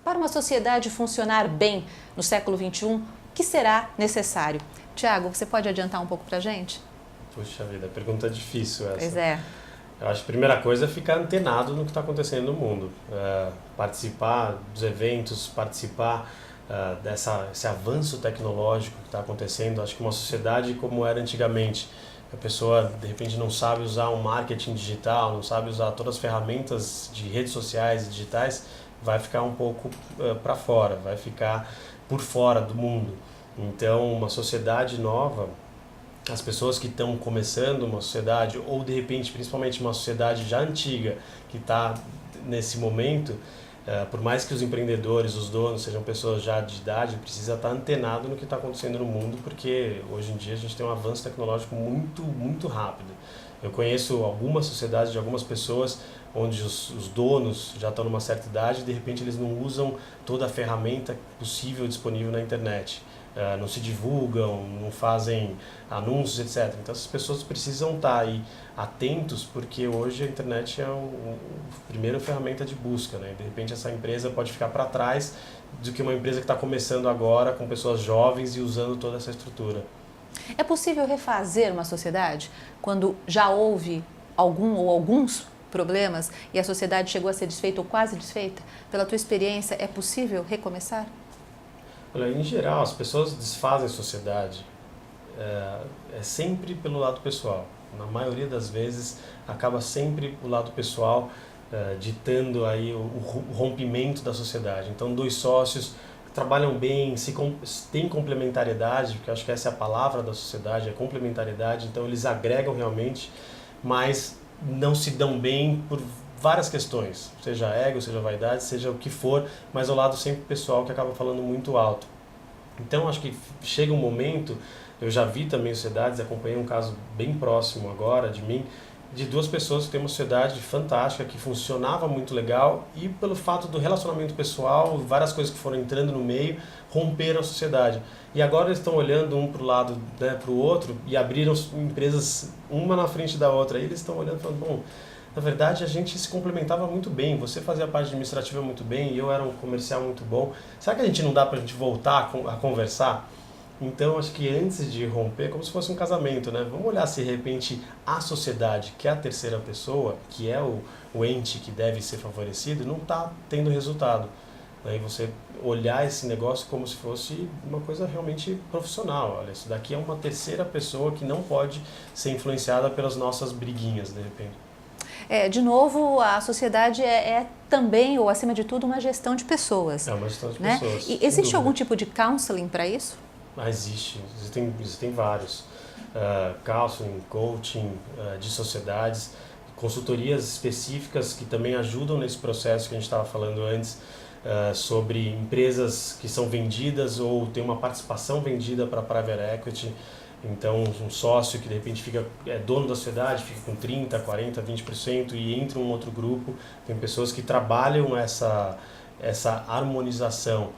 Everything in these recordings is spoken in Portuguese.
Para uma sociedade funcionar bem no século XXI, o que será necessário? Tiago, você pode adiantar um pouco para a gente? Puxa vida, pergunta difícil essa. Pois é. Eu acho que a primeira coisa é ficar antenado no que está acontecendo no mundo. Participar dos eventos, participar desse avanço tecnológico que está acontecendo. Acho que uma sociedade como era antigamente, a pessoa de repente não sabe usar um marketing digital, não sabe usar todas as ferramentas de redes sociais e digitais, vai ficar um pouco para fora, vai ficar por fora do mundo. Então, uma sociedade nova, as pessoas que estão começando uma sociedade, ou de repente, principalmente uma sociedade já antiga, que está nesse momento, por mais que os empreendedores, os donos sejam pessoas já de idade, precisa estar antenado no que está acontecendo no mundo, porque hoje em dia a gente tem um avanço tecnológico muito, muito rápido. Eu conheço algumas sociedades de algumas pessoas onde os donos já estão numa certa idade e de repente eles não usam toda a ferramenta possível disponível na internet. Não se divulgam, não fazem anúncios, etc. Então essas pessoas precisam estar aí atentos, porque hoje a internet é a primeira ferramenta de busca, né? De repente essa empresa pode ficar para trás do que uma empresa que está começando agora, com pessoas jovens e usando toda essa estrutura. É possível refazer uma sociedade quando já houve algum ou alguns problemas e a sociedade chegou a ser desfeita ou quase desfeita? Pela tua experiência, é possível recomeçar? Olha, em geral, as pessoas desfazem a sociedade sempre pelo lado pessoal. Na maioria das vezes, acaba sempre o lado pessoal ditando aí o rompimento da sociedade. Então, dois sócios trabalham bem, têm complementariedade, porque eu acho que essa é a palavra da sociedade, é complementariedade. Então, eles agregam realmente, mas não se dão bem por várias questões, seja ego, seja vaidade, seja o que for, mas ao lado sempre pessoal que acaba falando muito alto. Então acho que chega um momento, eu já vi também sociedades, acompanhei um caso bem próximo agora de mim, de duas pessoas que têm uma sociedade fantástica, que funcionava muito legal e pelo fato do relacionamento pessoal, várias coisas que foram entrando no meio, romperam a sociedade. E agora eles estão olhando um para o lado, né, para o outro e abriram empresas uma na frente da outra. E eles estão olhando e falando, bom, na verdade, a gente se complementava muito bem. Você fazia a parte administrativa muito bem e eu era um comercial muito bom. Será que a gente não dá para a gente voltar a conversar? Então, acho que antes de romper, como se fosse um casamento, né? Vamos olhar se de repente a sociedade, que é a terceira pessoa, que é o ente que deve ser favorecido, não está tendo resultado. Aí você olhar esse negócio como se fosse uma coisa realmente profissional. Olha, isso daqui é uma terceira pessoa que não pode ser influenciada pelas nossas briguinhas, de repente. De novo, a sociedade é também, ou acima de tudo, uma gestão de pessoas. É uma gestão de né? pessoas. E existe algum tipo de counseling para isso? Existem vários. Counseling, coaching de sociedades, consultorias específicas que também ajudam nesse processo que a gente estava falando antes, sobre empresas que são vendidas ou tem uma participação vendida para private equity. Então, um sócio que de repente é dono da sociedade, fica com 30%, 40%, 20% e entra um outro grupo. Tem pessoas que trabalham essa harmonização.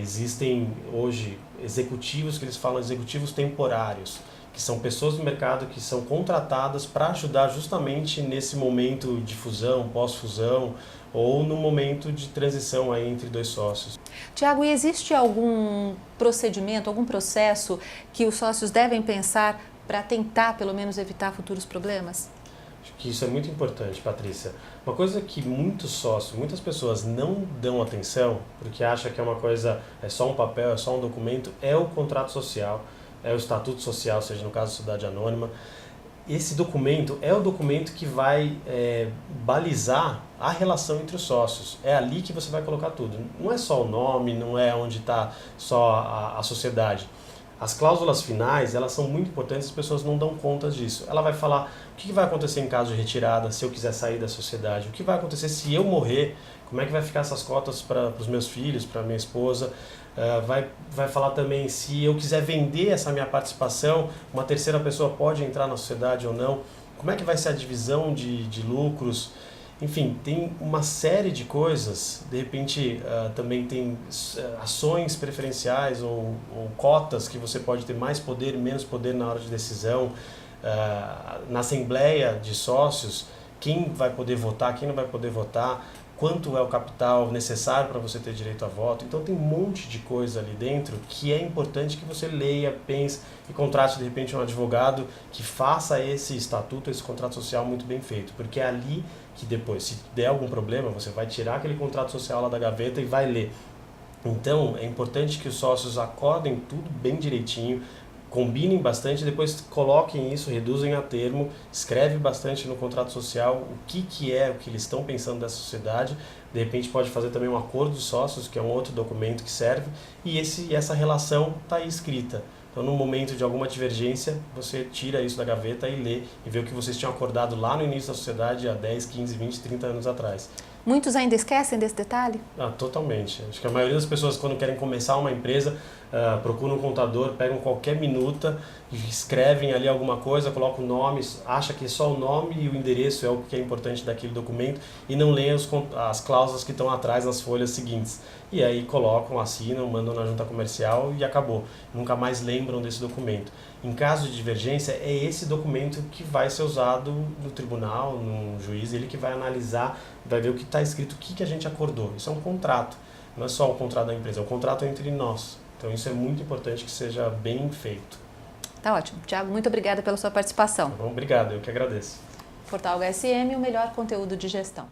Existem hoje executivos que eles falam executivos temporários, que são pessoas do mercado que são contratadas para ajudar justamente nesse momento de fusão, pós-fusão ou no momento de transição aí entre dois sócios. Tiago, e existe algum procedimento, algum processo que os sócios devem pensar para tentar, pelo menos, evitar futuros problemas? Acho que isso é muito importante, Patrícia. Uma coisa que muitos sócios, muitas pessoas não dão atenção, porque acham que é uma coisa, é só um papel, é só um documento, é o contrato social, é o estatuto social, seja no caso da sociedade anônima. Esse documento é o documento que vai balizar a relação entre os sócios. É ali que você vai colocar tudo. Não é só o nome, não é onde está só a sociedade. As cláusulas finais, elas são muito importantes, as pessoas não dão conta disso. Ela vai falar o que vai acontecer em caso de retirada, se eu quiser sair da sociedade, o que vai acontecer se eu morrer, como é que vai ficar essas cotas para os meus filhos, para minha esposa. Vai falar também se eu quiser vender essa minha participação, uma terceira pessoa pode entrar na sociedade ou não, como é que vai ser a divisão de lucros. Enfim, tem uma série de coisas, de repente também tem ações preferenciais ou cotas que você pode ter mais poder e menos poder na hora de decisão. Na assembleia de sócios, quem vai poder votar, quem não vai poder votar, quanto é o capital necessário para você ter direito a voto. Então tem um monte de coisa ali dentro que é importante que você leia, pense e contrate de repente um advogado que faça esse estatuto, esse contrato social muito bem feito, porque é ali que depois, se der algum problema, você vai tirar aquele contrato social lá da gaveta e vai ler. Então é importante que os sócios acordem tudo bem direitinho, combinem bastante, depois coloquem isso, reduzem a termo, escreve bastante no contrato social o que é o que eles estão pensando dessa sociedade. De repente pode fazer também um acordo de sócios, que é um outro documento que serve, e essa relação está aí escrita. Então, no momento de alguma divergência, você tira isso da gaveta e lê e vê o que vocês tinham acordado lá no início da sociedade há 10, 15, 20, 30 anos atrás. Muitos ainda esquecem desse detalhe? Totalmente. Acho que a maioria das pessoas, quando querem começar uma empresa, procuram um contador, pegam qualquer minuta, escrevem ali alguma coisa, colocam o nome, acha que só o nome e o endereço é o que é importante daquele documento e não leem as cláusulas que estão atrás nas folhas seguintes. E aí colocam, assinam, mandam na junta comercial e acabou. Nunca mais lembram desse documento. Em caso de divergência, é esse documento que vai ser usado no tribunal, no juiz, ele que vai analisar, vai ver o que está escrito, o que a gente acordou. Isso é um contrato, não é só o contrato da empresa, é o contrato entre nós. Então isso é muito importante que seja bem feito. Tá ótimo. Tiago, muito obrigada pela sua participação. Tá bom? Obrigado, eu que agradeço. Portal HSM, o melhor conteúdo de gestão.